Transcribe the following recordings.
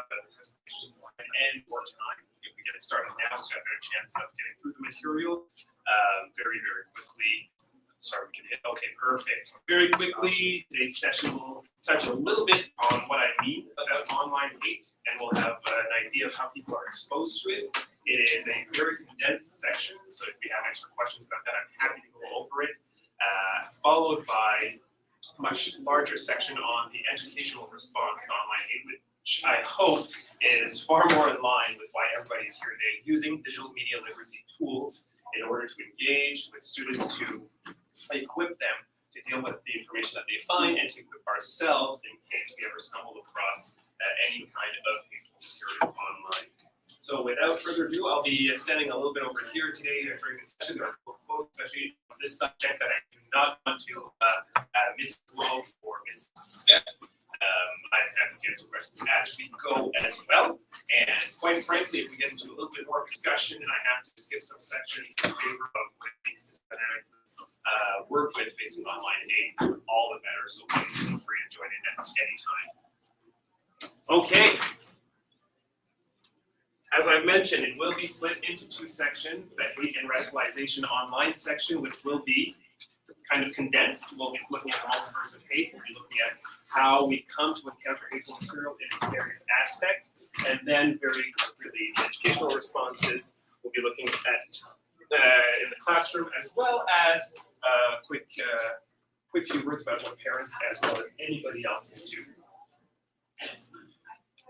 presentations and more time. If we get started now, so we have a better chance of getting through the material very, very quickly. Sorry, we can hit, okay, perfect. Very quickly, today's session will touch a little bit on what I mean about online hate, and we'll have an idea of how people are exposed to it. It is a very condensed section, so if we have extra questions about that, I'm happy to go over it. Followed by a much larger section on the educational response to online hate, which I hope is far more in line with why everybody's here today, using digital media literacy tools in order to engage with students to equip them to deal with the information that they find and to equip ourselves in case we ever stumble across any kind of hateful material online. So without further ado, I'll be standing a little bit over here today during this session. There are quotes, especially on this subject, that I do not want to misquote or misstep. I'm happy to answer questions as we go as well. And quite frankly, if we get into a little bit more discussion and I have to skip some sections in favor of what needs to dynamically work with facing online hate, all the better. So please feel free to join in at any time. Okay. As I mentioned, it will be split into two sections, the hate and radicalization online section, which will be kind of condensed. We'll be looking at the multiverse of hate. We'll be looking at how we come to encounter hateful material in its various aspects. And then very quickly, the educational responses we'll be looking at in the classroom, as well as quick few words about what parents as well as anybody else can do.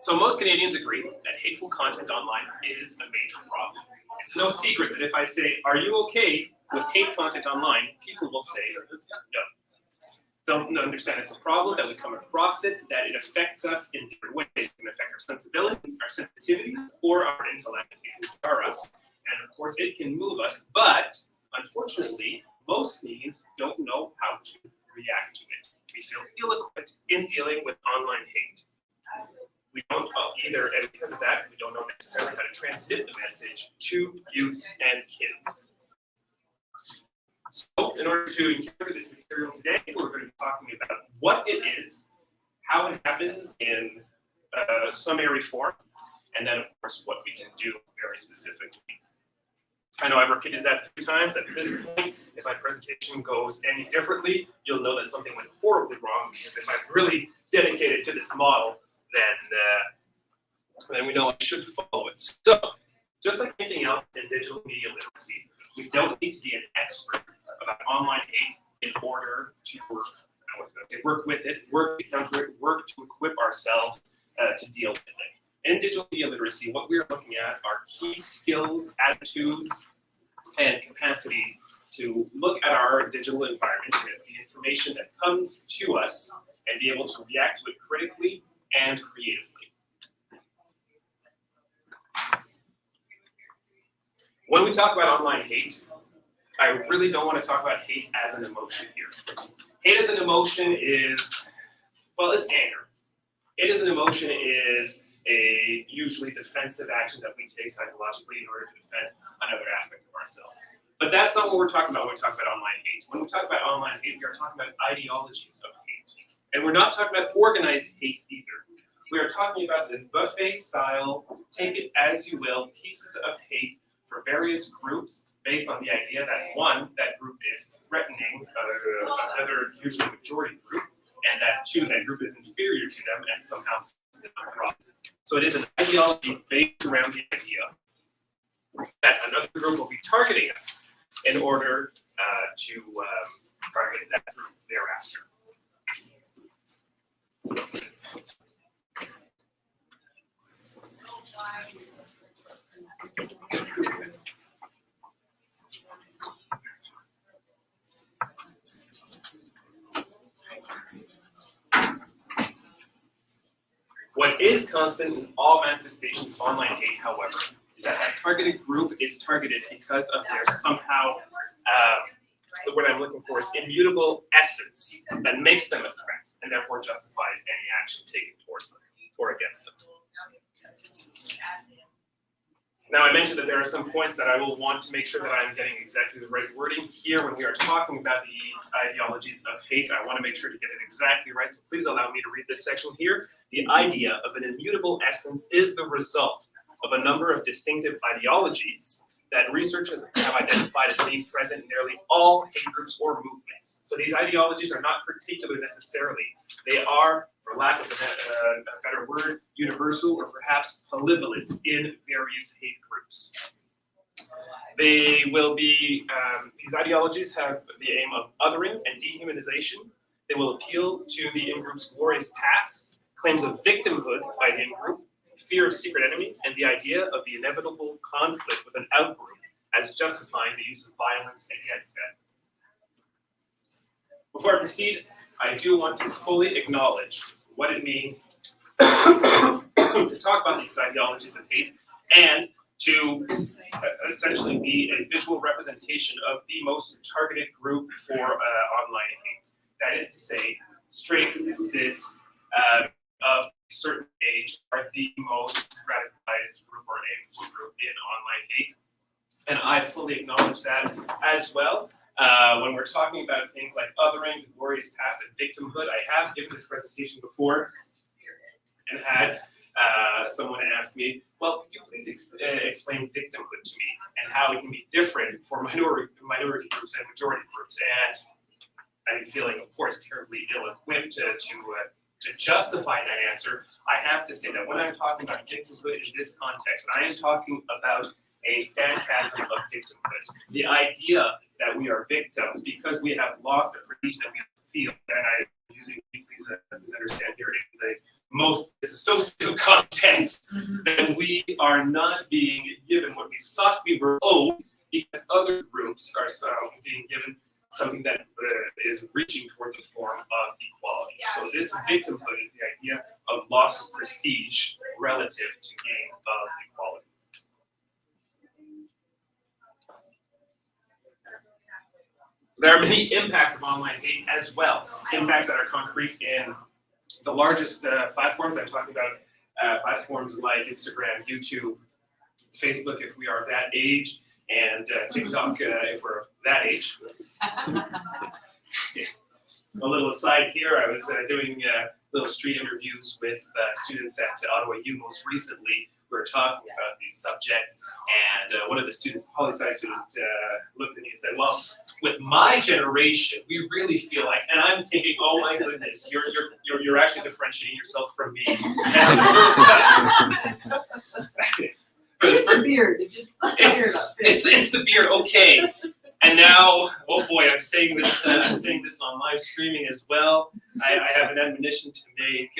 So most Canadians agree that hateful content online is a major problem. It's no secret that if I say, are you okay with hate content online, people will say no. They'll understand it's a problem, that we come across it, that it affects us in different ways. It can affect our sensibilities, our sensitivities, or our intellect. It can jar us. And of course, it can move us. But unfortunately, most Canadians don't know how to react to it. We feel ill-equipped in dealing with online hate. We don't either, and because of that, we don't know necessarily how to transmit the message to youth and kids. So, in order to encounter this material today, we're going to be talking about what it is, how it happens in summary form, and then, of course, what we can do very specifically. I know I've repeated that 3 times. At this point, if my presentation goes any differently, you'll know that something went horribly wrong, because if I'm really dedicated to this model, then we know I should follow it. So, just like anything else in digital media literacy, we don't need to be an expert about online hate in order to work with it, work to counter it, work to equip ourselves to deal with it. In digital media literacy, what we're looking at are key skills, attitudes, and capacities to look at our digital environment, the information that comes to us, and be able to react to it critically and creatively. When we talk about online hate, I really don't want to talk about hate as an emotion here. Hate as an emotion is, well, it's anger. Hate as an emotion is a usually defensive action that we take psychologically in order to defend another aspect of ourselves. But that's not what we're talking about when we talk about online hate. When we talk about online hate, we are talking about ideologies of hate. And we're not talking about organized hate either. We are talking about this buffet style, take it as you will, pieces of hate for various groups based on the idea that one, that group is threatening another, usually majority group, and that two, that group is inferior to them and somehow it's a problem. So it is an ideology based around the idea that another group will be targeting us in order to target that group thereafter. What is constant in all manifestations of online hate, however, is that that targeted group is targeted because of their somehow, what I'm looking for is immutable essence that makes them a threat and therefore justifies any action taken towards them or against them. Now, I mentioned that there are some points that I will want to make sure that I'm getting exactly the right wording here when we are talking about the ideologies of hate. I want to make sure to get it exactly right, so please allow me to read this section here. The idea of an immutable essence is the result of a number of distinctive ideologies that researchers have identified as being present in nearly all hate groups or movements. So these ideologies are not particular necessarily. They are, for lack of a better word, universal or perhaps polyvalent in various hate groups. They will be, these ideologies have the aim of othering and dehumanization. They will appeal to the in-group's glorious past, claims of victimhood by the in-group, fear of secret enemies, and the idea of the inevitable conflict with an out-group as justifying the use of violence against them. Before I proceed, I do want to fully acknowledge what it means to talk about these ideologies of hate and to essentially be a visual representation of the most targeted group for online hate. That is to say, straight, cis, of a certain age are the most radicalized group or a group in online hate. And I fully acknowledge that as well. When we're talking about things like othering, the glorious past, and victimhood, I have given this presentation before and had someone ask me, well, could you please explain victimhood to me and how it can be different for minority groups and majority groups? And I'm feeling, of course, terribly ill-equipped to justify that answer. I have to say that when I'm talking about victimhood in this context, I am talking about a phantasm of victimhood. The idea that we are victims because we have lost the prestige that we feel, and I'm using, please understand here, in the most disassociative context, that we are not being given what we thought we were owed because other groups are being given something that is reaching towards a form of equality. So this victimhood is the idea of loss of prestige relative to gain of equality. There are many impacts of online hate as well, impacts that are concrete in the largest platforms. I'm talking about platforms like Instagram, YouTube, Facebook, if we are that age, and TikTok, if we're that age. A little aside here, I was doing little street interviews with students at Ottawa U most recently. We were talking about these subjects, and one of the students, a poli-sci student, looked at me and said, well, with my generation, we really feel like, and I'm thinking, oh my goodness, you're actually differentiating yourself from me. And the first It's a beard. It's the beard, okay. And now, oh boy, I'm saying this on live streaming as well. I have an admonition to make.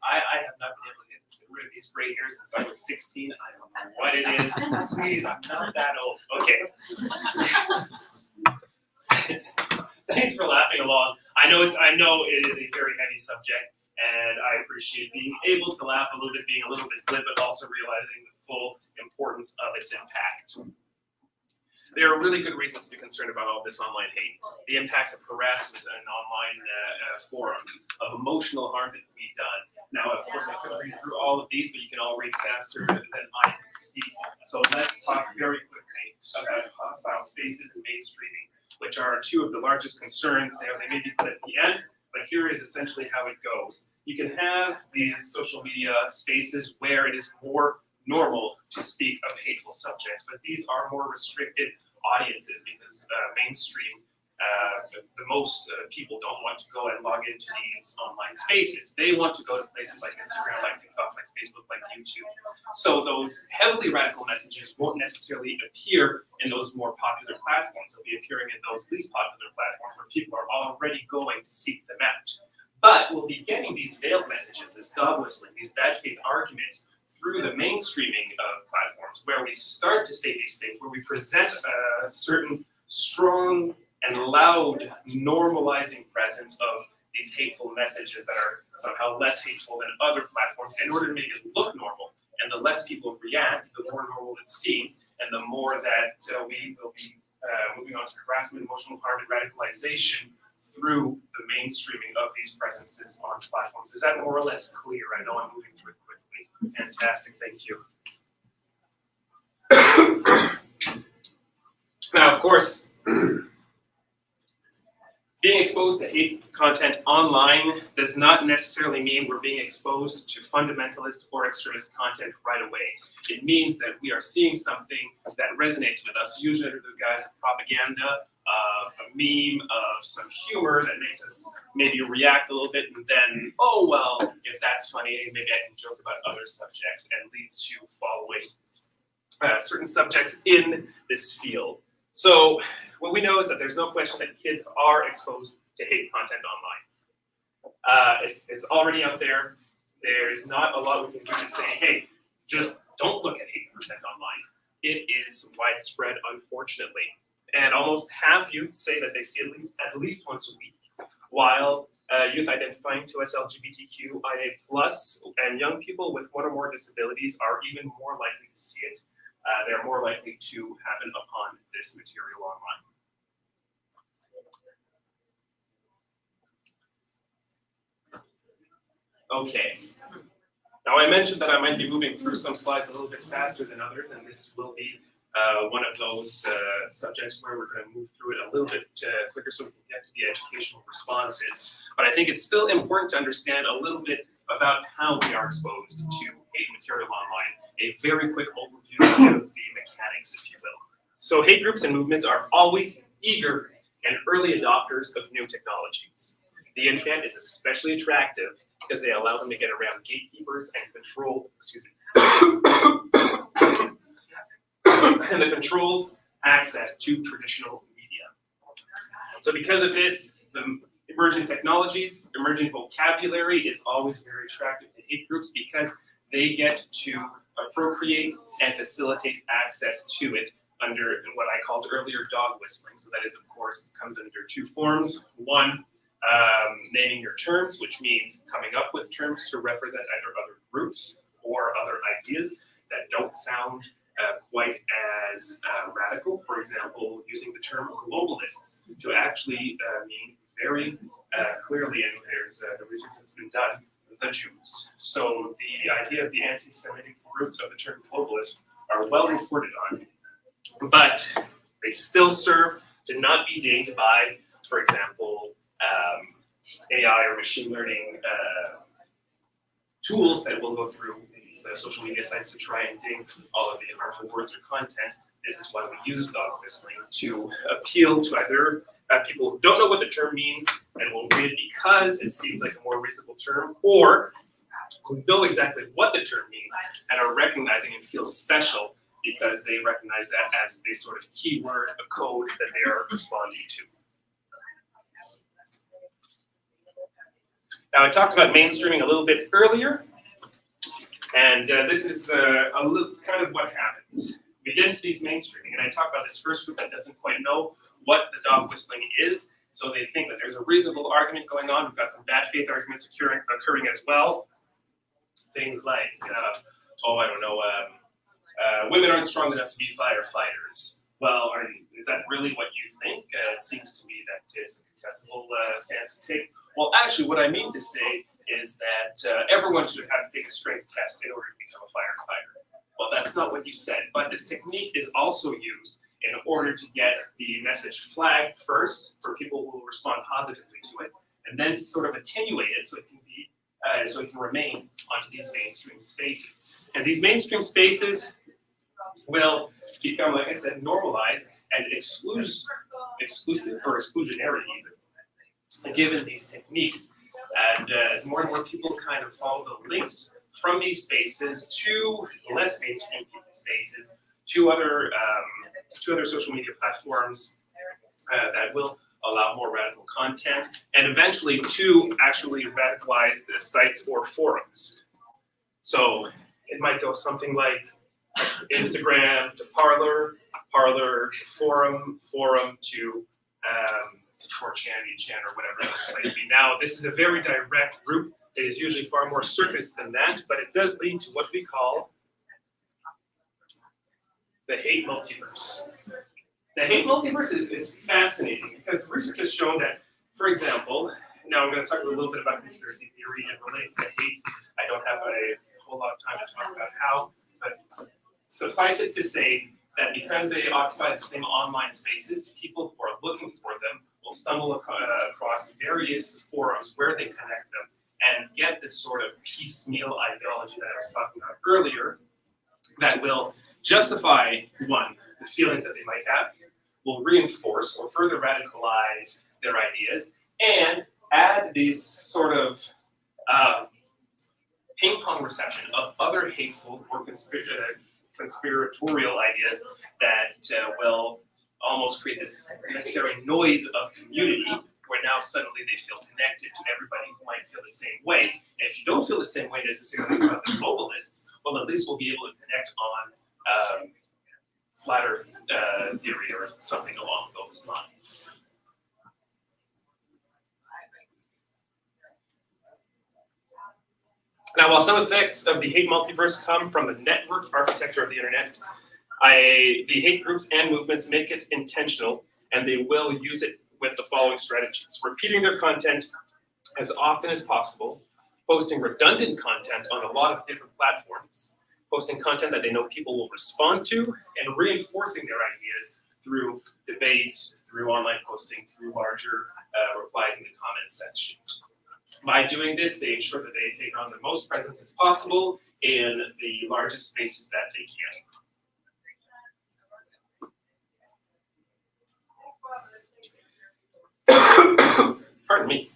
I have not been able to get rid of these gray hairs since I was 16. I don't know what it is. Please, I'm not that old. Okay. Thanks for laughing along. I know it is a very heavy subject, and I appreciate being able to laugh a little bit, being a little bit glib, but also realizing the full importance of its impact. There are really good reasons to be concerned about all this online hate. The impacts of harassment and online forums, of emotional harm that can be done. Now, of course, I could read through all of these, but you can all read faster than I can speak. So let's talk very quickly about hostile spaces and mainstreaming, which are two of the largest concerns there. They may be put at the end, but here is essentially how it goes. You can have these social media spaces where it is more normal to speak of hateful subjects, but these are more restricted audiences because mainstream, the most people don't want to go and log into these online spaces. They want to go to places like Instagram, like TikTok, like Facebook, like YouTube. So those heavily radical messages won't necessarily appear in those more popular platforms. They'll be appearing in those least popular platforms where people are already going to seek them out. But we'll be getting these veiled messages, this dog whistling, these bad faith arguments through the mainstreaming of platforms where we start to say these things, where we present a certain strong and loud normalizing presence of these hateful messages that are somehow less hateful than other platforms in order to make it look normal. And the less people react, the more normal it seems, and the more that we will be moving on to harassment, emotional harm, and radicalization through the mainstreaming of these presences on platforms. Is that more or less clear? I know I'm moving through it quickly. Fantastic, thank you. Now, of course, being exposed to hate content online does not necessarily mean we're being exposed to fundamentalist or extremist content right away. It means that we are seeing something that resonates with us, usually under the guise of propaganda, of a meme, of some humor that makes us maybe react a little bit, and then, oh, well, if that's funny, maybe I can joke about other subjects, and leads to following certain subjects in this field. So what we know is that there's no question that kids are exposed to hate content online. It's already out there. There's not a lot we can do to say, hey, just don't look at hate content online. It is widespread, unfortunately. And almost half youth say that they see at least once a week, while youth identifying to as LGBTQIA+, and young people with one or more disabilities are even more likely to see it. They're more likely to happen upon this material online. Okay. Now I mentioned that I might be moving through some slides a little bit faster than others, and this will be one of those subjects where we're going to move through it a little bit quicker so we can get to the educational responses. But I think it's still important to understand a little bit about how we are exposed to hate material online. A very quick overview of the mechanics, if you will. So hate groups and movements are always eager and early adopters of new technologies. The internet is especially attractive because they allow them to get around gatekeepers and control, and the controlled access to traditional media. So because of this, the emerging technologies, emerging vocabulary is always very attractive to hate groups because they get to appropriate and facilitate access to it under what I called earlier dog whistling. So that is, of course, comes under two forms. One, naming your terms, which means coming up with terms to represent either other groups or other ideas that don't sound quite as radical. For example, using the term globalists to actually mean very clearly, and there's the research that's been done, the Jews. So the idea of the anti-Semitic roots of the term globalist are well reported on, but they still serve to not be dinged by, for example, AI or machine learning tools that will go through these social media sites to try and ding all of the harmful words or content. This is why we use dog whistling to appeal to either people who don't know what the term means and will read it because it seems like a more reasonable term, or who know exactly what the term means and are recognizing and feel special because they recognize that as a sort of keyword, a code that they are responding to. Now, I talked about mainstreaming a little bit earlier, and this is a little kind of what happens. We get into these mainstreaming, and I talk about this first group that doesn't quite know what the dog whistling is, so they think that there's a reasonable argument going on. We've got some bad faith arguments occurring as well. Things like, oh, I don't know, women aren't strong enough to be firefighters. Well, is that really what you think? It seems to me that it's a contestable stance to take. Well, actually, what I mean to say is that everyone should have to take a strength test in order to become a firefighter. Well, that's not what you said, but this technique is also used in order to get the message flagged first for people who will respond positively to it, and then to sort of attenuate it so it can be, so it can remain onto these mainstream spaces. And these mainstream spaces will become, like I said, normalized and exclusive or exclusionary even, given these techniques. And as more and more people kind of follow the links from these spaces to less mainstream spaces, to other social media platforms that will allow more radical content, and eventually to actually radicalize the sites or forums. So it might go something like Instagram to Parler, Parler to forum, forum to 4chan, 8chan, or whatever else it might be. Now, this is a very direct group. It is usually far more circus than that, but it does lead to what we call the hate multiverse. The hate multiverse is fascinating because research has shown that, for example, now I'm going to talk a little bit about conspiracy theory and relates to hate. I don't have a whole lot of time to talk about how, but suffice it to say that because they occupy the same online spaces, people who are looking for them will stumble across various forums where they connect them and get this sort of piecemeal ideology that I was talking about earlier that will justify, one, the feelings that they might have, will reinforce or further radicalize their ideas, and add these sort of ping pong reception of other hateful or conspiratorial ideas that will almost create this necessary noise of community where now suddenly they feel connected to everybody who might feel the same way. And if you don't feel the same way necessarily about the globalists, well, at least we'll be able to connect on flat earth theory or something along those lines. Now, while some effects of the hate multiverse come from the network architecture of the internet, the hate groups and movements make it intentional, and they will use it with the following strategies: repeating their content as often as possible, posting redundant content on a lot of different platforms, posting content that they know people will respond to, and reinforcing their ideas through debates, through online posting, through larger replies in the comments section. By doing this, they ensure that they take on the most presence as possible in the largest spaces that they can. Pardon me.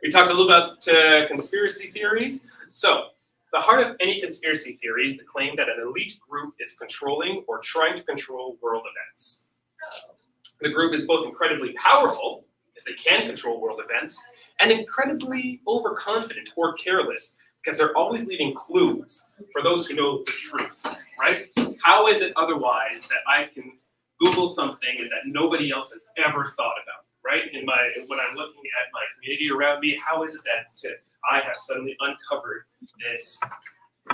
We talked a little about conspiracy theories. So, the heart of any conspiracy theory is the claim that an elite group is controlling or trying to control world events. The group is both incredibly powerful, because they can control world events, and incredibly overconfident or careless, because they're always leaving clues for those who know the truth, right? How is it otherwise that I can Google something and that nobody else has ever thought about, right? When I'm looking at my community around me, how is it that I have suddenly uncovered this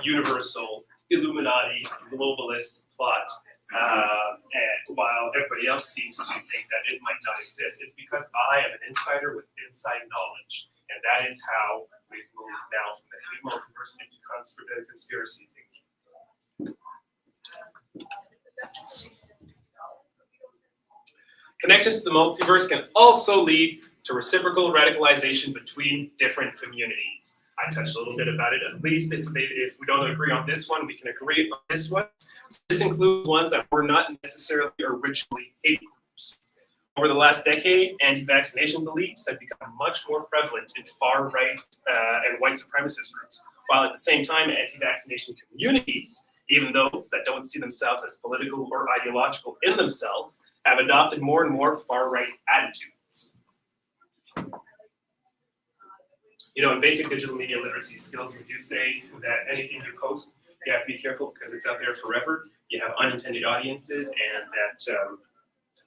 universal Illuminati globalist plot, and while everybody else seems to think that it might not exist? It's because I am an insider with inside knowledge, and that is how we've moved now from the hate multiverse into conspiracy thinking. Connections to the multiverse can also lead to reciprocal radicalization between different communities. I touched a little bit about it. At least if we don't agree on this one, we can agree on this one. So this includes ones that were not necessarily originally hate groups. Over the last decade, anti-vaccination beliefs have become much more prevalent in far-right and white supremacist groups, while at the same time, anti-vaccination communities, even those that don't see themselves as political or ideological in themselves, have adopted more and more far-right attitudes. You know, in basic digital media literacy skills, we do say that anything you post, you have to be careful because it's out there forever. You have unintended audiences, and that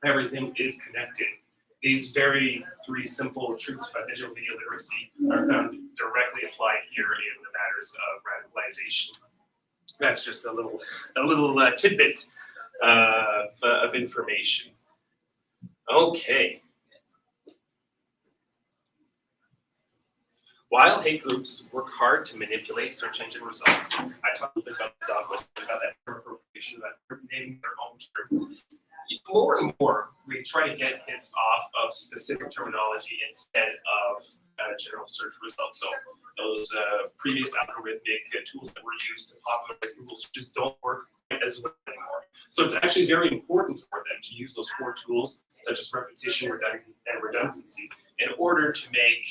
everything is connected. These very three simple truths about digital media literacy are found directly applied here in the matters of radicalization. That's just a little tidbit of information. Okay. While hate groups work hard to manipulate search engine results, I talked a little bit about the dog whistle, about that term appropriation, about naming their own terms. More and more, we try to get hits off of specific terminology instead of general search results. So those previous algorithmic tools that were used to popularize Google searches don't work as well anymore. So it's actually very important for them to use those core tools, such as repetition, redundancy, in order to make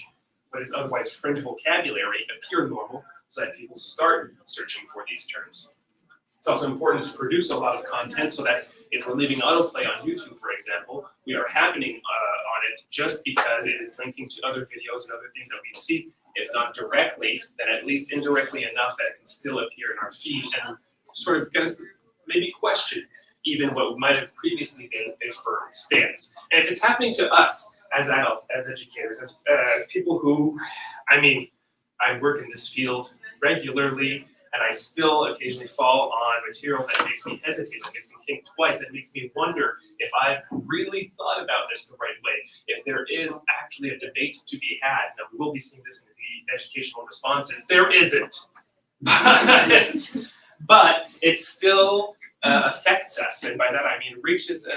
what is otherwise fringe vocabulary appear normal, so that people start searching for these terms. It's also important to produce a lot of content so that if we're leaving autoplay on YouTube, for example, we are happening on it just because it is linking to other videos and other things that we see. If not directly, then at least indirectly enough that it can still appear in our feed and sort of get us to maybe question even what might have previously been a firm stance. And if it's happening to us as adults, as educators, as people who, I work in this field regularly, and I still occasionally fall on material that makes me hesitate, that makes me think twice, that makes me wonder if I've really thought about this the right way, if there is actually a debate to be had. Now, we will be seeing this in the educational responses. There isn't. But it's still affecting affects us, and by that I mean reaches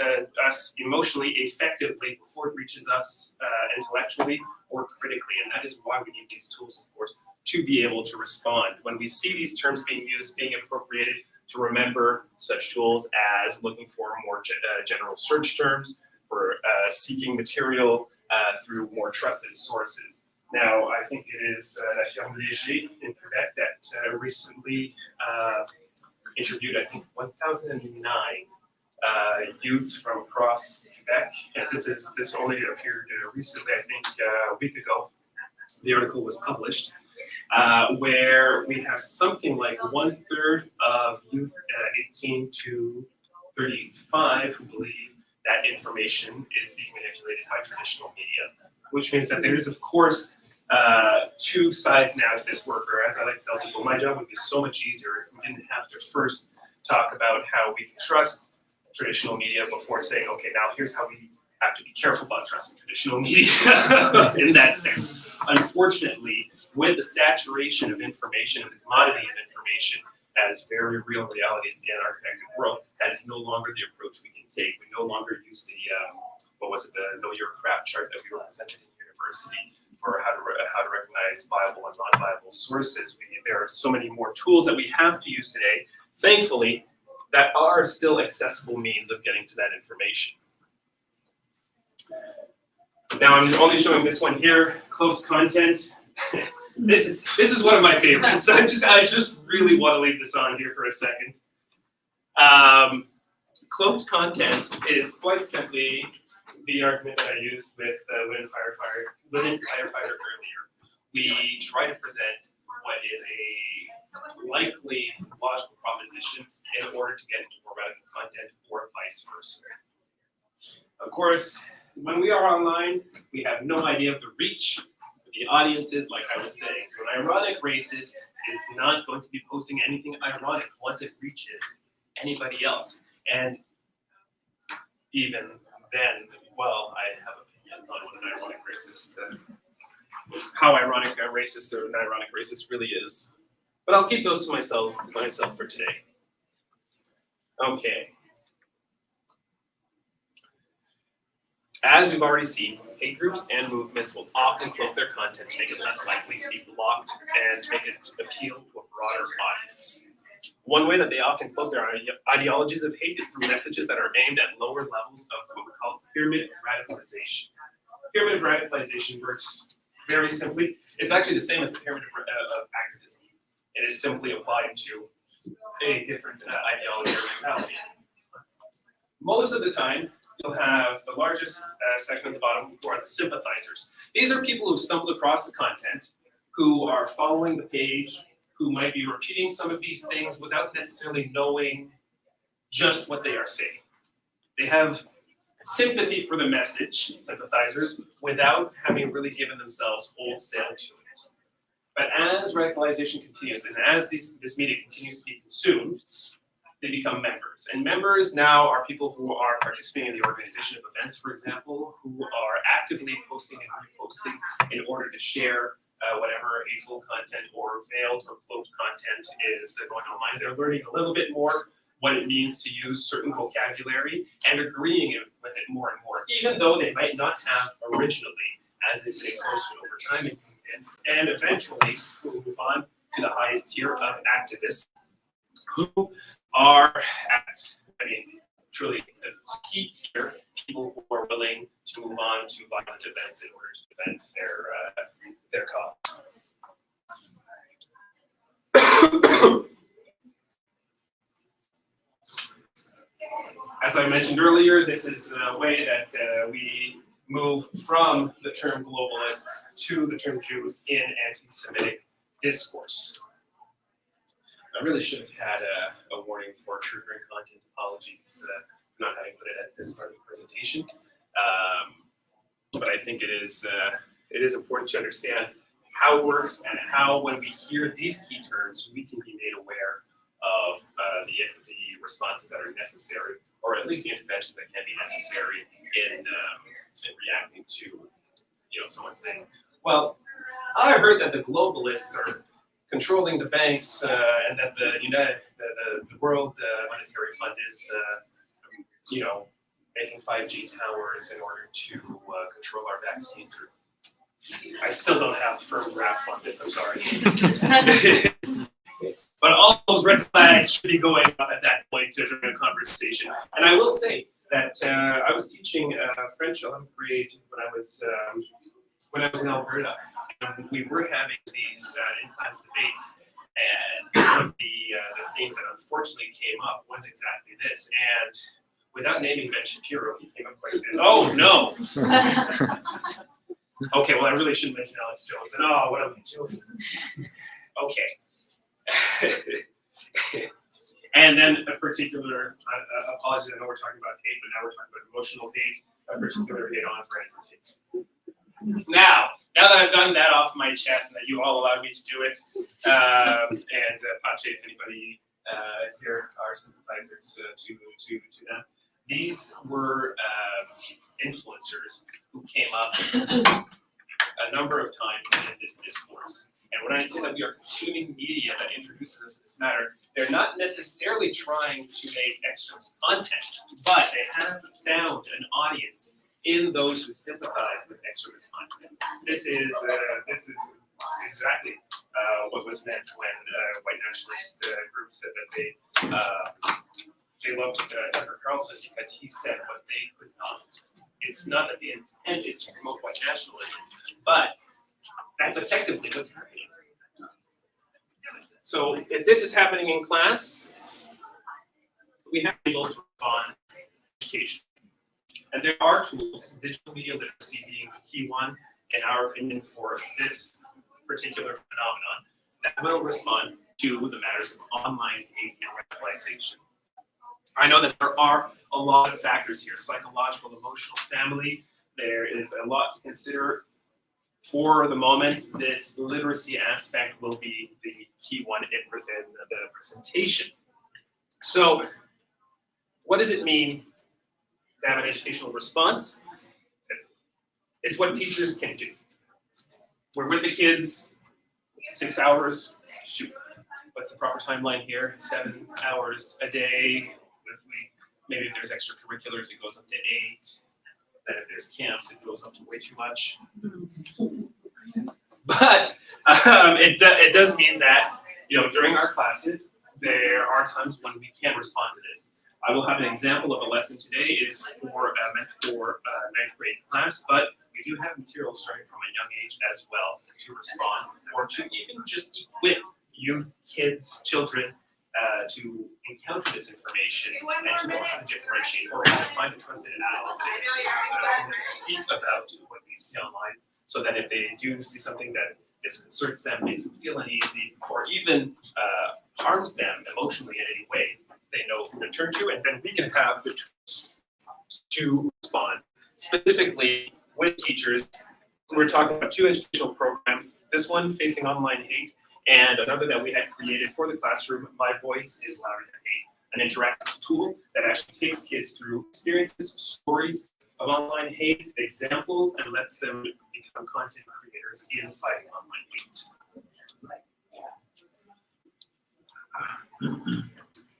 us emotionally effectively before it reaches us intellectually or critically, and that is why we need these tools, of course, to be able to respond. When we see these terms being used, being appropriated, to remember such tools as looking for more general search terms, for seeking material through more trusted sources. Now, I think it is La Ferme Léger in Quebec that recently interviewed, I think, 1,009 youth from across Quebec. And this only appeared recently, I think, a week ago. The article was published, where we have something like 1/3 of youth 18 to 35 who believe that information is being manipulated by traditional media, which means that there is, of course, two sides now to this work, or as I like to tell people, my job would be so much easier if we didn't have to first talk about how we can trust traditional media before saying, okay, now here's how we have to be careful about trusting traditional media in that sense. Unfortunately, with the saturation of information and the commodity of information as very real realities in our connected world, that is no longer the approach we can take. We no longer use the, the Know Your Crap chart that we were presented in university for how to recognize viable and non-viable sources. There are so many more tools that we have to use today, thankfully, that are still accessible means of getting to that information. Now I'm only showing this one here, closed content. This is one of my favorites. I just really want to leave this on here for a second. Cloaked content is quite simply the argument that I used with Women Firefighter earlier. We try to present what is a likely logical proposition in order to get into more radical content, or vice versa. Of course, when we are online, we have no idea of the reach of the audiences, like I was saying. So an ironic racist is not going to be posting anything ironic once it reaches anybody else. And even then, well, I have opinions on what an ironic racist, how ironic a racist or an ironic racist really is. But I'll keep those to myself for today. Okay. As we've already seen, hate groups and movements will often cloak their content to make it less likely to be blocked and to make it appeal to a broader audience. One way that they often cloak their ideologies of hate is through messages that are aimed at lower levels of what we call pyramid radicalization. Pyramid radicalization works very simply. It's actually the same as the pyramid of activism. It is simply applied to a different ideology or mentality. Most of the time, you'll have the largest section at the bottom, who are the sympathizers. These are people who stumbled across the content, who are following the page, who might be repeating some of these things without necessarily knowing just what they are saying. They have sympathy for the message, sympathizers, without having really given themselves wholesale to it. But as radicalization continues, and as this media continues to be consumed, they become members. And members now are people who are participating in the organization of events, for example, who are actively posting and reposting in order to share whatever hateful content or veiled or cloaked content is going online. They're learning a little bit more what it means to use certain vocabulary and agreeing with it more and more, even though they might not have originally, as they've been exposed to it over time and convinced. And eventually, we'll move on to the highest tier of activists who are truly the key here, people who are willing to move on to violent events in order to defend their cause. As I mentioned earlier, this is the way that we move from the term globalists to the term Jews in anti-Semitic discourse. I really should have had a warning for triggering content. Apologies for not having put it at this part of the presentation. But I think it is important to understand how it works and how, when we hear these key terms, we can be made aware of the responses that are necessary, or at least the interventions that can be necessary in reacting to someone saying, well, I heard that the globalists are controlling the banks, and that the World Monetary Fund is, making 5G towers in order to control our vaccines. I still don't have a firm grasp on this, I'm sorry. But all those red flags should be going up at that point during a conversation. And I will say that I was teaching French 11th grade when I was in Alberta. And we were having these in-class debates, and one of the themes that unfortunately came up was exactly this. And without naming Ben Shapiro, he came up quite a bit. Oh no! Okay, well I really shouldn't mention Alex Jones. And oh, what am I doing? Okay. And then a particular apology. I know we're talking about hate, but now we're talking about emotional hate. A particular hate on for kids. Now that I've gotten that off my chest, and that you all allowed me to do it, and Pache, if anybody here are sympathizers to them, these were influencers who came up a number of times in this discourse. And when I say that we are consuming media that introduces us to this matter, they're not necessarily trying to make extremist content, but they have found an audience in those who sympathize with extremist content. This is exactly what was meant when white nationalist groups said that they loved Tucker Carlson because he said what they could not. It's not that the intent is to promote white nationalism, but that's effectively what's happening. So if this is happening in class, we have to be able to respond to education. And there are tools, digital media literacy being the key one, in our opinion, for this particular phenomenon, that will respond to the matters of online hate and radicalization. I know that there are a lot of factors here, psychological, emotional, family. There is a lot to consider. For the moment, this literacy aspect will be the key one within the presentation. So what does it mean to have an educational response? It's what teachers can do. We're with the kids 6 hours, shoot, what's the proper timeline here? 7 hours a day. Maybe if there's extracurriculars, it goes up to 8. Then if there's camps, it goes up to way too much. But it does mean that, during our classes, there are times when we can respond to this. I will have an example of a lesson today. It is meant for a 9th grade class, but we do have material starting from a young age as well to respond, or to even just equip youth, kids, children to encounter this information and to know how to differentiate or how to find a trusted adult to speak about what they see online, so that if they do see something that disconcerts them, makes them feel uneasy, or even harms them emotionally in any way, they know who to turn to, and then we can have the tools to respond. Specifically with teachers, we're talking about 2 educational programs, this one facing online hate, and another that we had created for the classroom, My Voice is Louder Than Hate, an interactive tool that actually takes kids through experiences, stories of online hate, examples, and lets them become content creators in fighting online hate.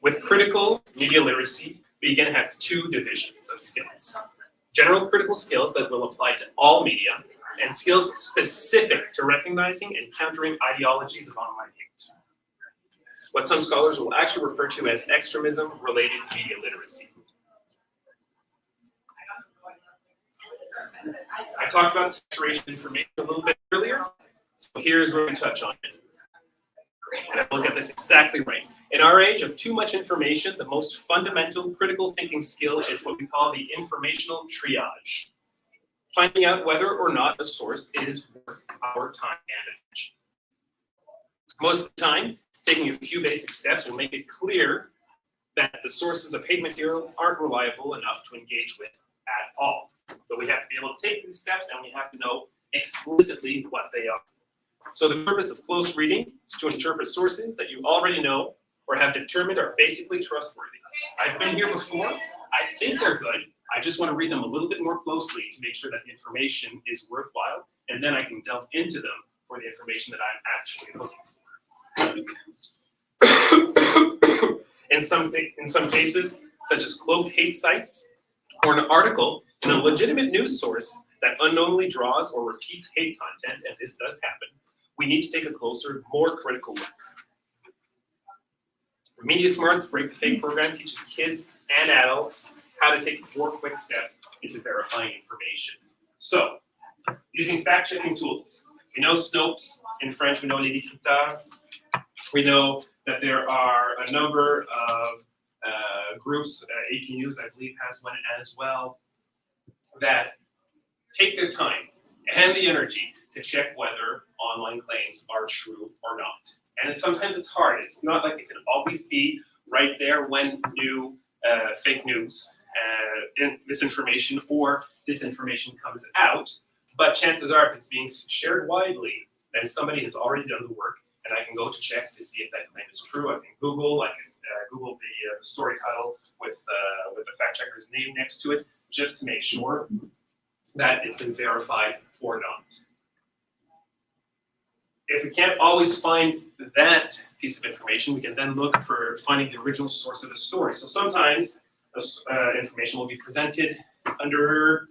With critical media literacy, we again have 2 divisions of skills. General critical skills that will apply to all media, and skills specific to recognizing and countering ideologies of online hate. What some scholars will actually refer to as extremism-related media literacy. I talked about saturation information a little bit earlier, so here's where we touch on it. And we'll get this exactly right. In our age of too much information, the most fundamental critical thinking skill is what we call the informational triage. Finding out whether or not a source is worth our time and attention. Most of the time, taking a few basic steps will make it clear that the sources of hate material aren't reliable enough to engage with at all. But we have to be able to take these steps, and we have to know explicitly what they are. So the purpose of close reading is to interpret sources that you already know or have determined are basically trustworthy. I've been here before. I think they're good. I just want to read them a little bit more closely to make sure that the information is worthwhile, and then I can delve into them for the information that I'm actually looking for. In some cases, such as cloaked hate sites, or an article in a legitimate news source that unknowingly draws or repeats hate content, and this does happen, we need to take a closer, more critical look. Media Smart's Break the Fake program teaches kids and adults how to take 4 quick steps into verifying information. So, using fact-checking tools. We know Snopes, in French we know Les Décrypteurs. We know that there are a number of groups, AP News I believe has one as well, that take their time and the energy to check whether online claims are true or not. And sometimes it's hard. It's not like it can always be right there when new fake news, misinformation or disinformation comes out. But chances are, if it's being shared widely, then somebody has already done the work, and I can go to check to see if that claim is true. I can Google Google the story title with the fact checker's name next to it, just to make sure that it's been verified or not. If we can't always find that piece of information, we can then look for finding the original source of the story. So sometimes information will be presented under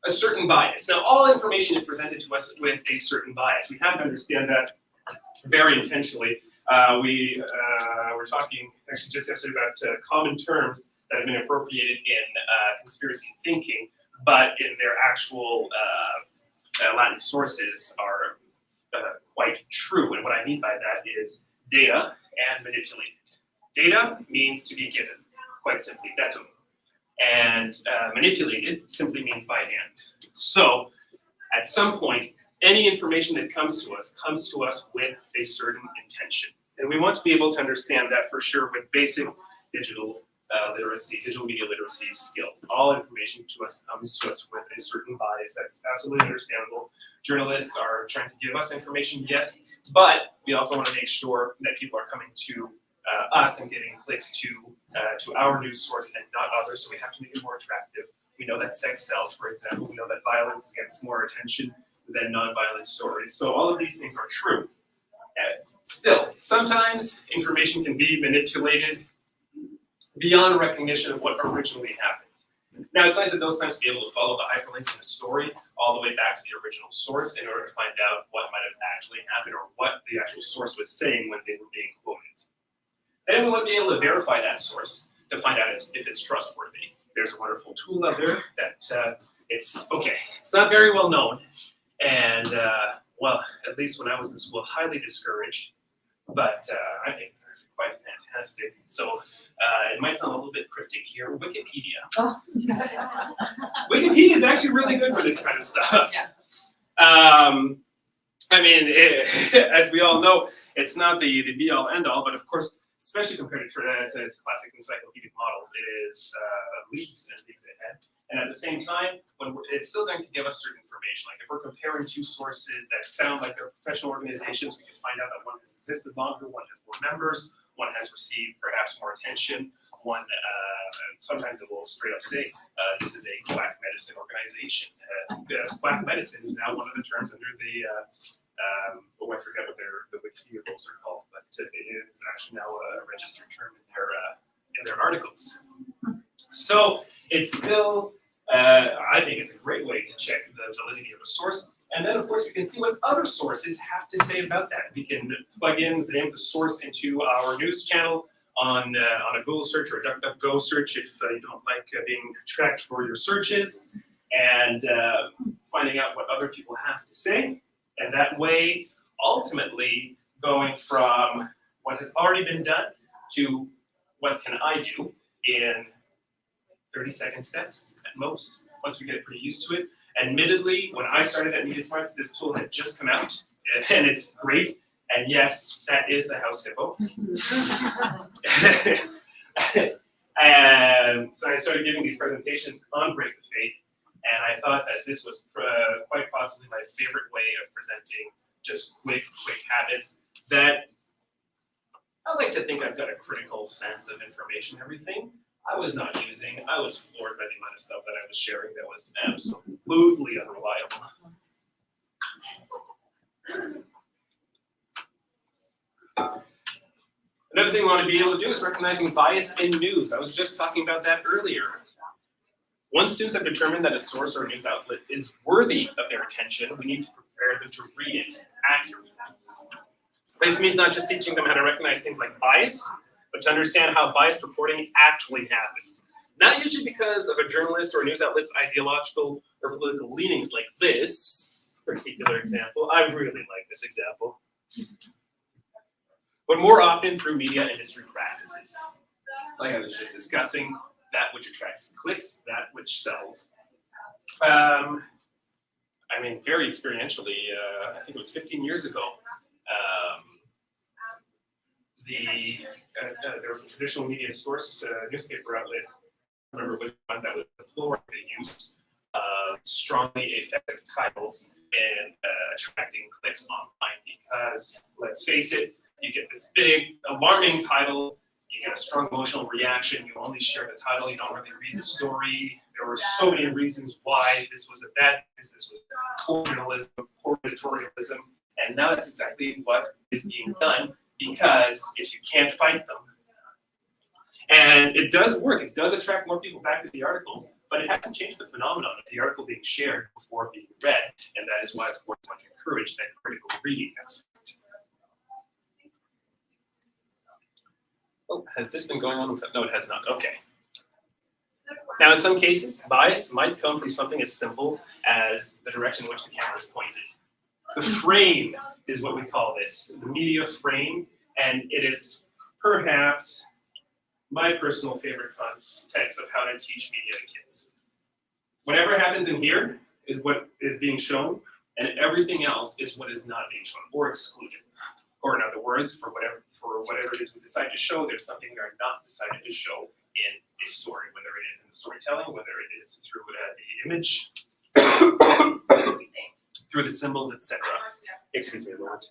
a certain bias. Now, all information is presented to us with a certain bias. We have to understand that very intentionally. We were talking actually just yesterday about common terms that have been appropriated in conspiracy thinking, but in their actual Latin sources are quite true. And what I mean by that is data and manipulated. Data means to be given, quite simply, datum. And manipulated simply means by hand. So at some point, any information that comes to us with a certain intention. And we want to be able to understand that for sure with basic digital literacy, digital media literacy skills. All information comes to us with a certain bias. That's absolutely understandable. Journalists are trying to give us information, yes, but we also want to make sure that people are coming to us and getting clicks to our news source and not others, so we have to make it more attractive. We know that sex sells, for example. We know that violence gets more attention than non-violent stories. So all of these things are true. Still, sometimes information can be manipulated beyond recognition of what originally happened. Now, it's nice at those times to be able to follow the hyperlinks in the story all the way back to the original source in order to find out what might have actually happened or what the actual source was saying when they were being quoted. Then we want to be able to verify that source to find out if it's trustworthy. There's a wonderful tool out there that it's not very well known, and well, at least when I was in school, highly discouraged, but I think it's actually quite fantastic. So it might sound a little bit cryptic here, Wikipedia. Oh. Wikipedia is actually really good for this kind of stuff. Yeah. I mean, as we all know, it's not the be-all, end-all, but of course, especially compared to classic encyclopedic models, it is leaps and leaps ahead. And at the same time, it's still going to give us certain information. Like if we're comparing two sources that sound like they're professional organizations, we can find out that one has existed longer, one has more members, one has received perhaps more attention, one sometimes they will straight up say, this is a quack medicine organization. Quack medicine is now one of the terms under the I forget what the Wikipedia rules are called, but it is actually now a registered term in their articles. So it's still, I think it's a great way to check the validity of a source. And then, of course, we can see what other sources have to say about that. We can plug in the name of the source into our news channel on a Google search or a DuckDuckGo search if you don't like being tracked for your searches, and finding out what other people have to say. And that way, ultimately, going from what has already been done to what can I do in 30-second steps at most, once we get pretty used to it. Admittedly, when I started at Media Smarts, this tool had just come out, and it's great. And yes, that is the house hippo. And so I started giving these presentations on Break the Fake, and I thought that this was quite possibly my favorite way of presenting just quick habits that I like to think I've got a critical sense of information and everything. I was not using. I was floored by the amount of stuff that I was sharing that was absolutely unreliable. Another thing we want to be able to do is recognizing bias in news. I was just talking about that earlier. Once students have determined that a source or a news outlet is worthy of their attention, we need to prepare them to read it accurately. This means not just teaching them how to recognize things like bias, but to understand how biased reporting actually happens. Not usually because of a journalist or a news outlet's ideological or political leanings like this particular example. I really like this example. But more often through media industry practices. Like I was just discussing, that which attracts clicks, that which sells. I mean, very experientially, I think it was 15 years ago, there was a traditional media source newspaper outlet, I don't remember which one, that was deploring the use of strongly effective titles and attracting clicks online because, let's face it, you get this big, alarming title, you get a strong emotional reaction, you only share the title, you don't really read the story. There were so many reasons why this was a bad business, this was poor journalism, poor editorialism, and now that's exactly what is being done, because if you can't fight them, and it does work, it does attract more people back to the articles, but it hasn't changed the phenomenon of the article being shared before being read, and that is why, of course, I want to encourage that critical reading aspect. Oh, has this been going on with, no, it has not, okay. Now, in some cases, bias might come from something as simple as the direction in which the camera is pointed. The frame is what we call this, the media frame, and it is perhaps my personal favorite context of how to teach media to kids. Whatever happens in here is what is being shown, and everything else is what is not being shown or excluded. Or in other words, for whatever it is we decide to show, there's something we are not decided to show in a story, whether it is in the storytelling, whether it is through the image, through the symbols, etc. Excuse me, Lord.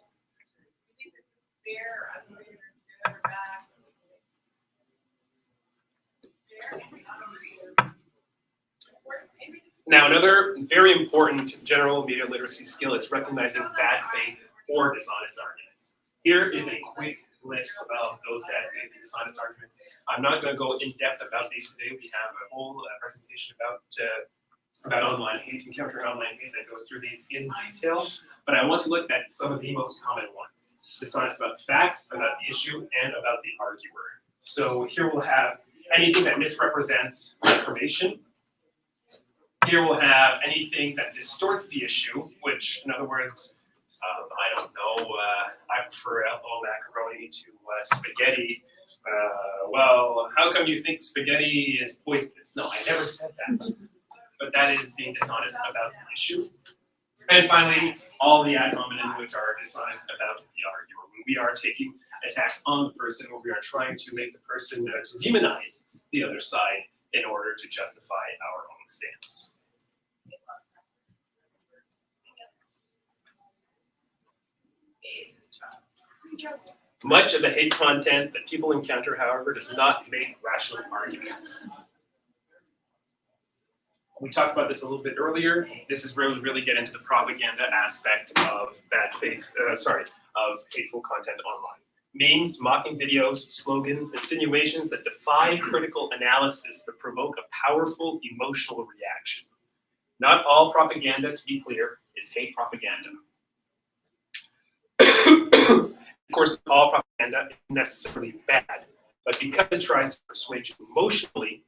Now, another very important general media literacy skill is recognizing bad faith or dishonest arguments. Here is a quick list of those bad faith and dishonest arguments. I'm not going to go in depth about these today. We have a whole presentation about online hate and countering online hate that goes through these in detail. But I want to look at some of the most common ones. Dishonest about the facts, about the issue, and about the arguer. So here we'll have anything that misrepresents information. Here we'll have anything that distorts the issue, which, in other words, I don't know, I prefer elbow macaroni to spaghetti. Well, how come you think spaghetti is poisonous? No, I never said that. But that is being dishonest about the issue. And finally, all the ad hominem which are dishonest about the arguer. When we are taking attacks on the person, or we are trying to make the person to demonize the other side in order to justify our own stance. Much of the hate content that people encounter, however, does not make rational arguments. We talked about this a little bit earlier. This is where we really get into the propaganda aspect of bad faith, of hateful content online. Memes, mocking videos, slogans, insinuations that defy critical analysis but provoke a powerful emotional reaction. Not all propaganda, to be clear, is hate propaganda. Of course, all propaganda isn't necessarily bad, but because it tries to persuade you emotionally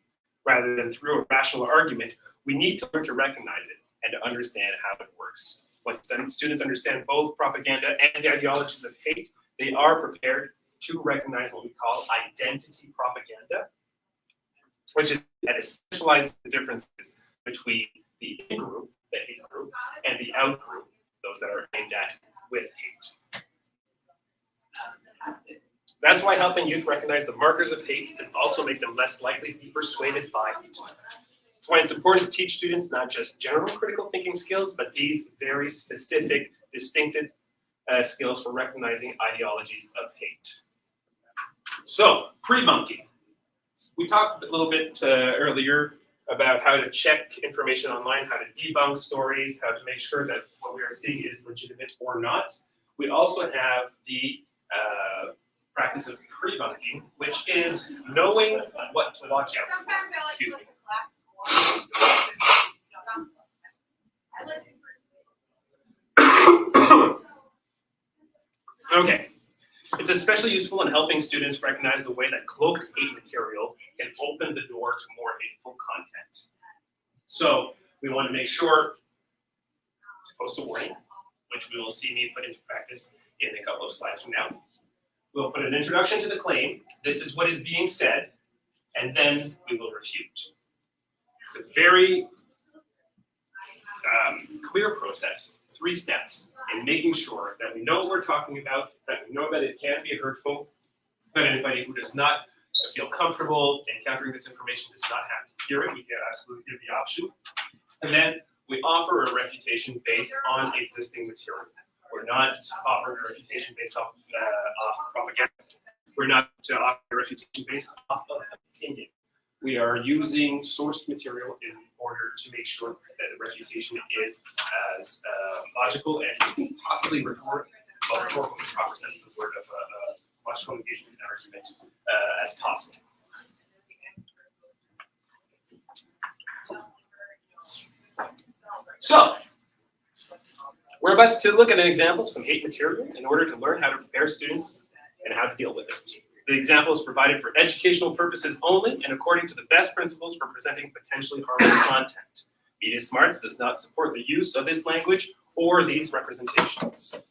rather than through a rational argument, we need to learn to recognize it and to understand how it works. When students understand both propaganda and the ideologies of hate, they are prepared to recognize what we call identity propaganda, which is that it essentializes the differences between the in-group, the hate group, and the out-group, those that are aimed at with hate. That's why helping youth recognize the markers of hate can also make them less likely to be persuaded by it. That's why it's important to teach students not just general critical thinking skills, but these very specific, distinctive skills for recognizing ideologies of hate. So, pre-bunking. We talked a little bit earlier about how to check information online, how to debunk stories, how to make sure that what we are seeing is legitimate or not. We also have the practice of pre-bunking, which is knowing what to watch out for. Excuse me. Okay. It's especially useful in helping students recognize the way that cloaked hate material can open the door to more hateful content. So we want to make sure to post a warning, which we will see me put into practice in a couple of slides from now. We'll put an introduction to the claim. This is what is being said, and then we will refute. It's a very clear process, 3 steps in making sure that we know what we're talking about, that we know that it can be hurtful, that anybody who does not feel comfortable encountering this information does not have to hear it. We can absolutely give the option. And then we offer a refutation based on existing material. We're not offering a refutation based off propaganda. We're not offering a refutation based off of opinion. We are using sourced material in order to make sure that the refutation is as logical and possibly rhetorical in the proper sense of the word of logical engagement and argument as possible. So, we're about to look at an example of some hate material in order to learn how to prepare students and how to deal with it. The example is provided for educational purposes only and according to the best principles for presenting potentially harmful content. Media Smarts does not support the use of this language or these representations.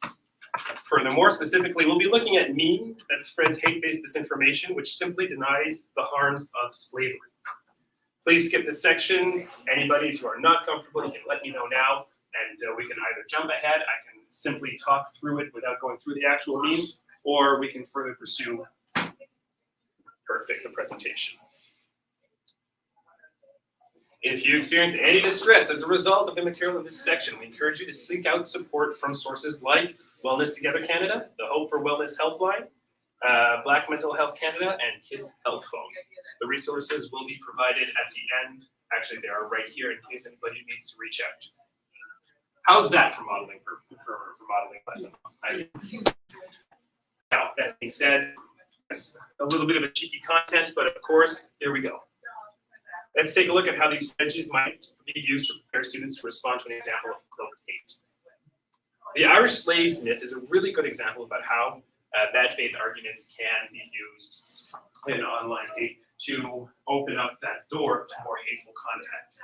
Furthermore, specifically, we'll be looking at meme that spreads hate-based disinformation, which simply denies the harms of slavery. Please skip this section. Anybody, if you are not comfortable, you can let me know now, and we can either jump ahead, I can simply talk through it without going through the actual meme, or we can further pursue the presentation. If you experience any distress as a result of the material in this section, we encourage you to seek out support from sources like Wellness Together Canada, the Hope for Wellness Helpline, Black Mental Health Canada, and Kids Health Phone. The resources will be provided at the end. Actually, they are right here in case anybody needs to reach out. How's that for modeling for modeling lesson? Now, that being said, it's a little bit of a cheeky content, but of course, here we go. Let's take a look at how these strategies might be used to prepare students to respond to an example of cloaked hate. The Irish slaves myth is a really good example about how bad faith arguments can be used in online hate to open up that door to more hateful content.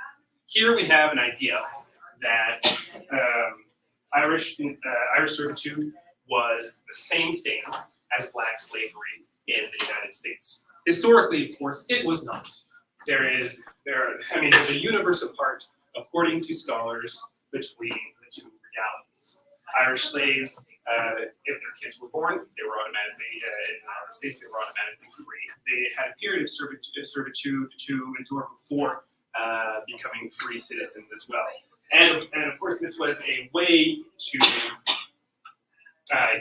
Here we have an idea that Irish servitude was the same thing as Black slavery in the United States. Historically, of course, it was not. There's a universe apart, according to scholars, between the two realities. Irish slaves, if their kids were born, they were automatically, in the States, they were automatically free. They had a period of servitude to endure before becoming free citizens as well. And of course, this was a way to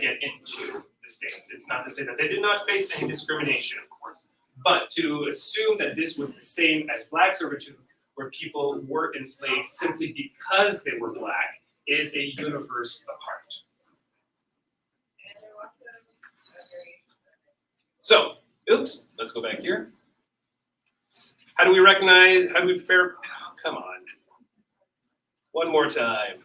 get into the States. It's not to say that they did not face any discrimination, of course, but to assume that this was the same as Black servitude, where people were enslaved simply because they were Black, is a universe apart. So, oops, let's go back here. How do we prepare? Oh, come on. One more time.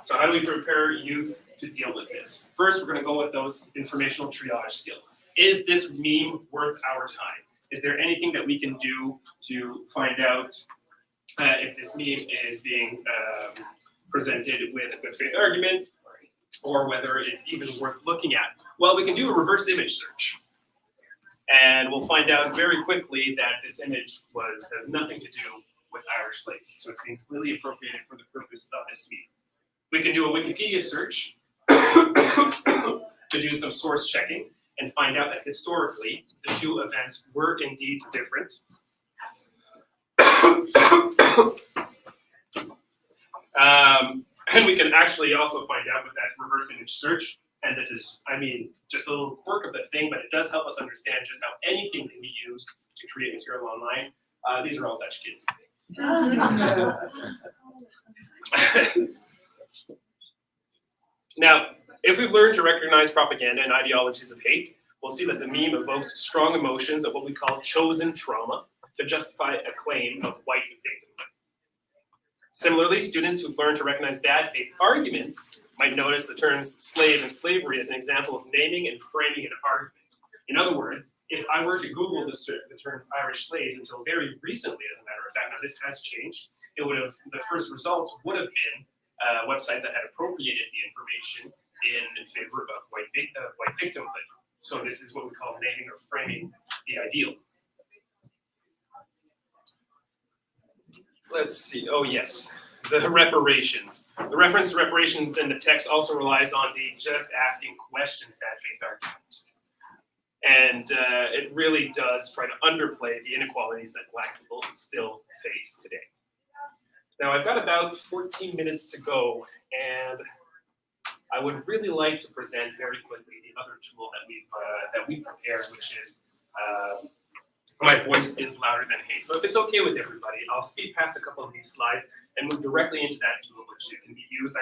So how do we prepare youth to deal with this? First, we're going to go with those informational triage skills. Is this meme worth our time? Is there anything that we can do to find out if this meme is being presented with a good faith argument, or whether it's even worth looking at? Well, we can do a reverse image search. And we'll find out very quickly that this image has nothing to do with Irish slaves. So it's being completely appropriated for the purpose of this meme. We can do a Wikipedia search to do some source checking and find out that historically the two events were indeed different. And we can actually also find out with that reverse image search, and this is, just a little quirk of the thing, but it does help us understand just how anything can be used to create material online. These are all Dutch kids. Now, if we've learned to recognize propaganda and ideologies of hate, we'll see that the meme evokes strong emotions of what we call chosen trauma to justify a claim of white victimhood. Similarly, students who've learned to recognize bad faith arguments might notice the terms slave and slavery as an example of naming and framing an argument. In other words, if I were to Google the terms Irish slaves until very recently, as a matter of fact, now this has changed, it would have, the first results would have been websites that had appropriated the information in favor of white victimhood. So this is what we call naming or framing the ideal. Let's see, oh yes, the reparations. The reference to reparations in the text also relies on the just asking questions bad faith argument. And it really does try to underplay the inequalities that Black people still face today. Now I've got about 14 minutes to go, and I would really like to present very quickly the other tool that we've prepared, which is My Voice is Louder Than Hate. So if it's okay with everybody, I'll speed past a couple of these slides and move directly into that tool, which can be used,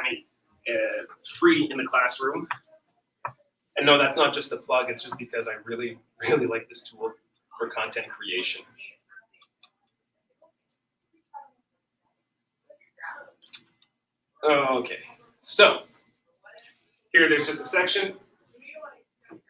free in the classroom. And no, that's not just a plug, it's just because I really, really like this tool for content creation. Okay, so here there's just a section.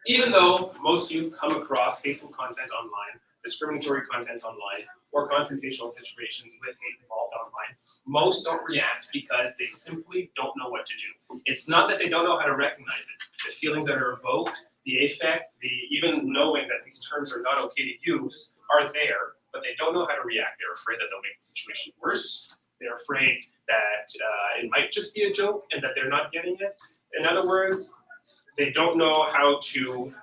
Even though most youth come across hateful content online, discriminatory content online, or confrontational situations with hate involved online, most don't react because they simply don't know what to do. It's not that they don't know how to recognize it. The feelings that are evoked, the affect, even knowing that these terms are not okay to use are there, but they don't know how to react. They're afraid that they'll make the situation worse. They're afraid that it might just be a joke and that they're not getting it. In other words, they don't know how to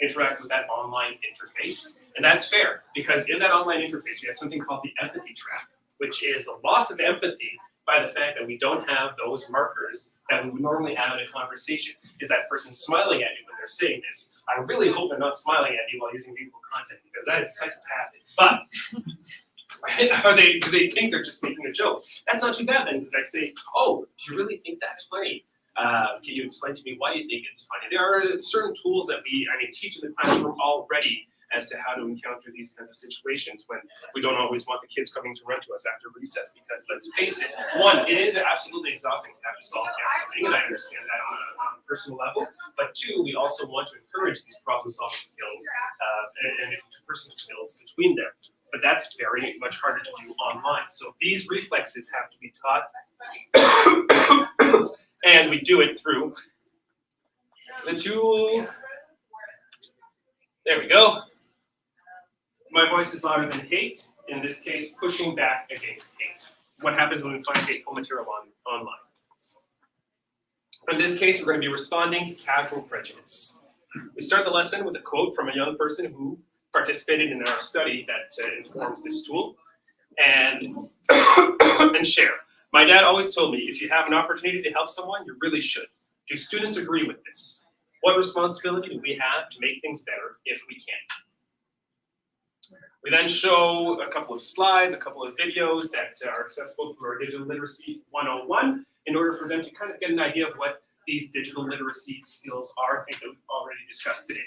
interact with that online interface. And that's fair, because in that online interface, we have something called the empathy trap, which is the loss of empathy by the fact that we don't have those markers that we would normally have in a conversation. Is that person smiling at you when they're saying this? I really hope they're not smiling at you while using hateful content, because that is psychopathic. But do they think they're just making a joke? That's not too bad then, because I say, oh, do you really think that's funny? Can you explain to me why you think it's funny? There are certain tools that we teach in the classroom already as to how to encounter these kinds of situations when we don't always want the kids coming to run to us after recess, because let's face it, one, it is absolutely exhausting to have to solve everything, and I understand that on a personal level, but two, we also want to encourage these problem-solving skills and interpersonal skills between them. But that's very much harder to do online. So these reflexes have to be taught, and we do it through the tool. There we go. My Voice is Louder Than Hate. In this case, pushing back against hate. What happens when we find hateful material online? In this case, we're going to be responding to casual prejudice. We start the lesson with a quote from a young person who participated in our study that informed this tool, and share. My dad always told me, if you have an opportunity to help someone, you really should. Do students agree with this? What responsibility do we have to make things better if we can? We then show a couple of slides, a couple of videos that are accessible through our Digital Literacy 101 in order for them to kind of get an idea of what these digital literacy skills are, things that we've already discussed today.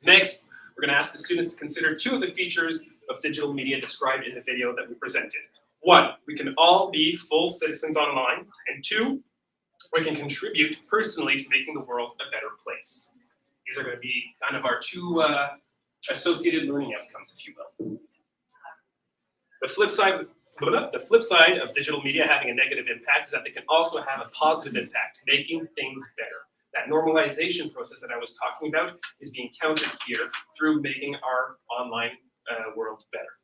Next, we're going to ask the students to consider two of the features of digital media described in the video that we presented. One, we can all be full citizens online, and two, we can contribute personally to making the world a better place. These are going to be kind of our two associated learning outcomes, if you will. The flip side of digital media having a negative impact is that they can also have a positive impact, making things better. That normalization process that I was talking about is being counted here through making our online world better.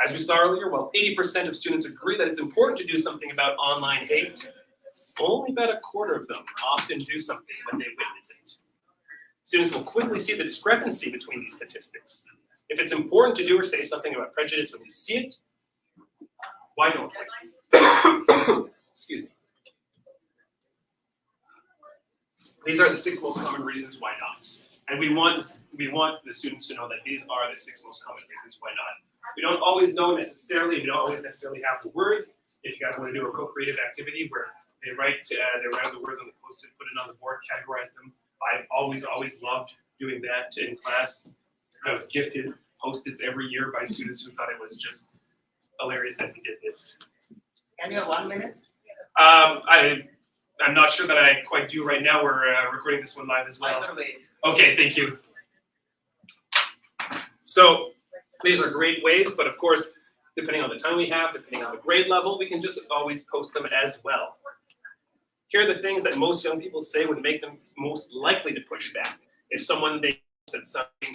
As we saw earlier, while 80% of students agree that it's important to do something about online hate, only about a quarter of them often do something when they witness it. Students will quickly see the discrepancy between these statistics. If it's important to do or say something about prejudice when we see it, why don't we? Excuse me. These are the 6 most common reasons why not. And we want the students to know that these are the 6 most common reasons why not. We don't always know necessarily, we don't always necessarily have the words. If you guys want to do a co-creative activity where they write the words on the post-it, put it on the board, categorize them. I've always loved doing that in class. I was gifted Post-its every year by students who thought it was just hilarious that we did this. Can you have 1 minute? I'm not sure that I quite do right now. We're recording this one live as I well. can wait. Okay, thank you. So these are great ways, but of course, depending on the time we have, depending on the grade level, we can just always post them as well. Here are the things that most young people say would make them most likely to push back. If someone they said something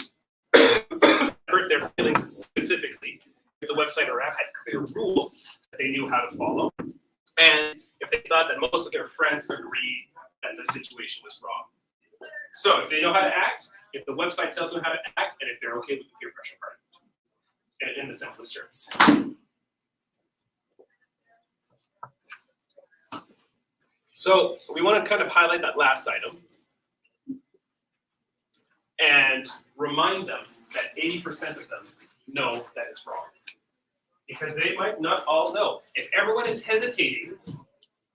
hurt their feelings specifically, if the website or app had clear rules that they knew how to follow, and if they thought that most of their friends agreed that the situation was wrong. So if they know how to act, if the website tells them how to act, and if they're okay with the peer pressure part, in the simplest terms. So we want to kind of highlight that last item and remind them that 80% of them know that it's wrong. Because they might not all know. If everyone is hesitating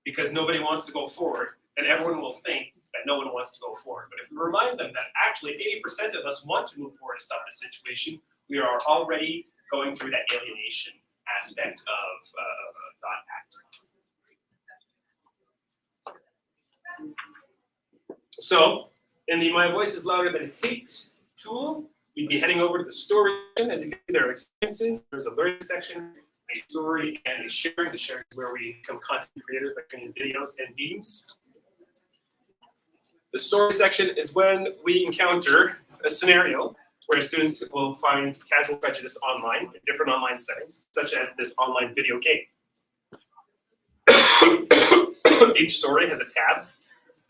because nobody wants to go forward, then everyone will think that no one wants to go forward. But if we remind them that actually 80% of us want to move forward and stop the situation, we are already going through that alienation aspect of not acting. So, in the My Voice is Louder Than Hate tool, we'd be heading over to the story. As you can see, there are experiences. There's a learning section, a story, and a sharing. The sharing is where we become content creators by creating videos and memes. The story section is when we encounter a scenario where students will find casual prejudice online in different online settings, such as this online video game. Each story has a tab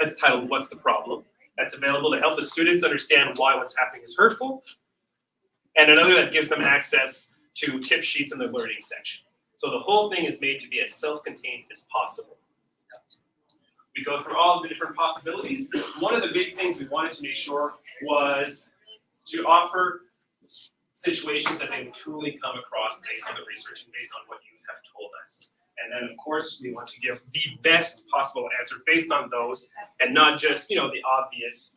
that's titled What's the Problem? That's available to help the students understand why what's happening is hurtful, and another that gives them access to tip sheets in the learning section. So the whole thing is made to be as self-contained as possible. We go through all of the different possibilities. One of the big things we wanted to make sure was to offer situations that they would truly come across based on the research and based on what you have told us. And then, of course, we want to give the best possible answer based on those, and not just, the obvious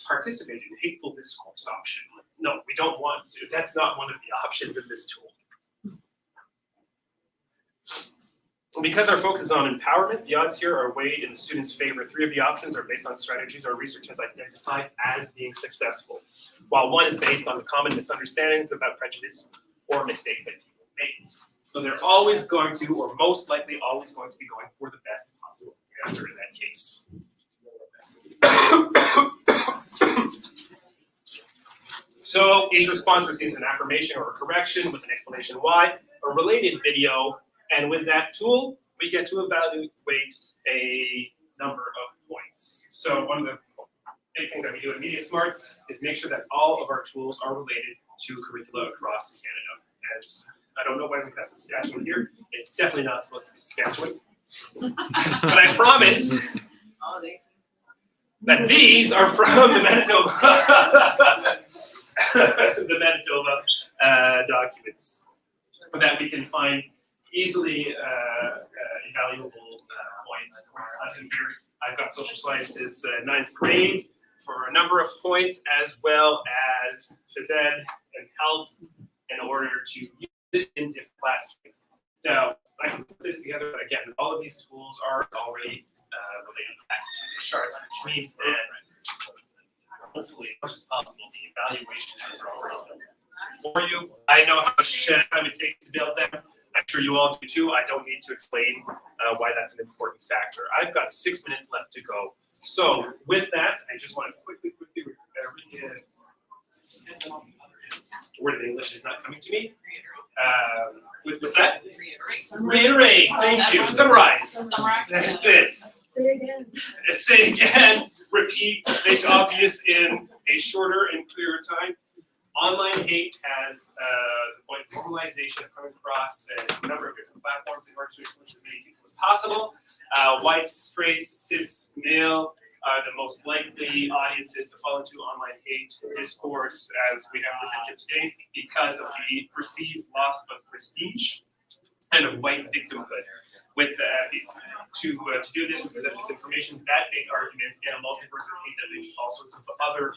participate in hateful discourse option. No, we don't want to. That's not one of the options in this tool. Because our focus is on empowerment, the odds here are weighed in the student's favor. 3 of the options are based on strategies our research has identified as being successful, while 1 is based on the common misunderstandings about prejudice or mistakes that people make. So they're always going to, or most likely always going to be going for the best possible answer in that case. So each response receives an affirmation or a correction with an explanation why, a related video, and with that tool, we get to evaluate a number of points. So one of the big things that we do at Media Smarts is make sure that all of our tools are related to curricula across Canada. As I don't know why we have Saskatchewan here. It's definitely not supposed to be Saskatchewan. But I promise that these are from the Manitoba, the Manitoba documents that we can find easily evaluable points for this lesson here. I've got social sciences 9th grade for a number of points, as well as phys ed and health in order to use it in different classes. Now, I can put this together, but again, all of these tools are already related back to the charts, which means that hopefully, as much as possible, the evaluations are already done for you. I know how much time it takes to build them. I'm sure you all do too. I don't need to explain why that's an important factor. I've got 6 minutes left to go. So with that, I just want to quickly read it. Word in English is not coming to me. What's that? Reiterate. Thank you. Summarize. That's it. Say it again. Say it again. Repeat. Make obvious in a shorter and clearer time. Online hate has the point of formalization of coming across a number of different platforms in order to influence as many people as possible. White, straight, cis, male, are the most likely audiences to fall into online hate discourse, as we have presented today, because of the perceived loss of prestige and of white victimhood. With to do this, we present this information, that fake arguments, and a multiverse of hate that leads to all sorts of other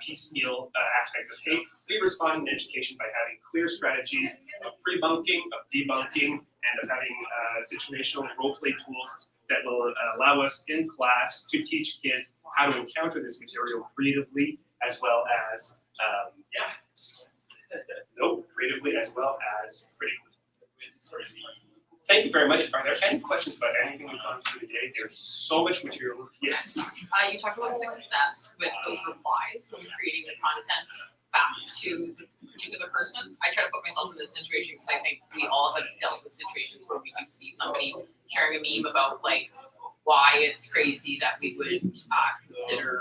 piecemeal aspects of hate. We respond in education by having clear strategies of pre-bunking, of debunking, and of having situational role-play tools that will allow us in class to teach kids how to encounter this material creatively, as well as creatively as well as critically. Thank you very much. Are there any questions about anything we've gone through today? There's so much material. Yes. You talked about success with those replies when creating the content back to the particular person. I try to put myself in this situation because I think we all have dealt with situations where we do see somebody sharing a meme about like why it's crazy that we would consider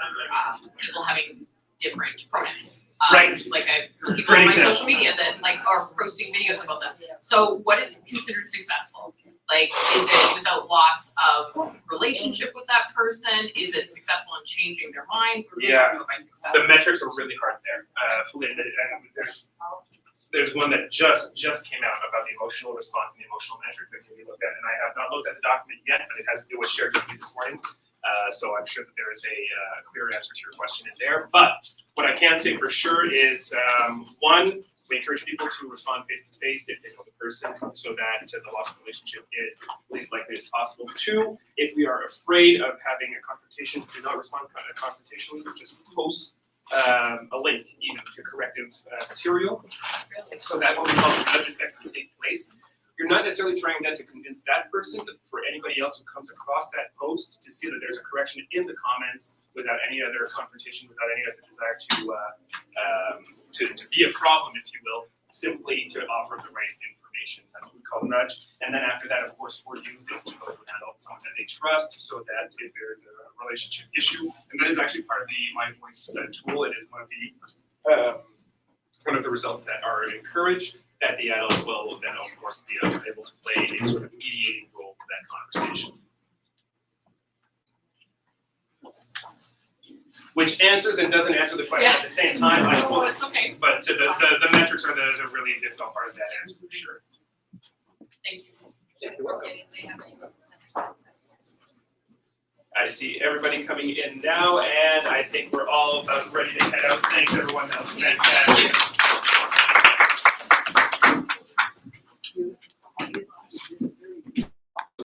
people having different pronouns. Right. Like I people Great on my example. social media that like are posting videos about this. So what is considered successful? Like, is it without loss of relationship with that person? Is it successful in changing their minds? What do we Yeah. mean by success? The metrics are really hard there. Fully admitted. And there's one that just came out about the emotional response and the emotional metrics that can be looked at. And I have not looked at the document yet, but it was shared with me this morning. So I'm sure that there is a clear answer to your question in there. But what I can say for sure is, one, we encourage people to respond face-to-face if they know the person, so that the loss of relationship is least likely as possible. Two, if we are afraid of having a confrontation, do not respond confrontationally, but just post a link to corrective material, so that what we call the nudge effect can take place. You're not necessarily trying then to convince that person, but for anybody else who comes across that post to see that there's a correction in the comments without any other confrontation, without any other desire to be a problem, if you will, simply to offer the right information. That's what we call nudge. And then after that, of course, for youth, it's to go to an adult, someone that they trust, so that if there's a relationship issue, and that is actually part of the My Voice tool. It is one of the results that are encouraged, that the adult will then, of course, be able to play a sort of mediating role for that conversation. Which answers and doesn't answer the question at the same time, I Oh, hope. it's okay. But the metrics are the really difficult part of that answer for sure. Thank you. Yeah, you're welcome. I see everybody coming in now, and I think we're all about ready to head out. Thanks, everyone. That was fantastic.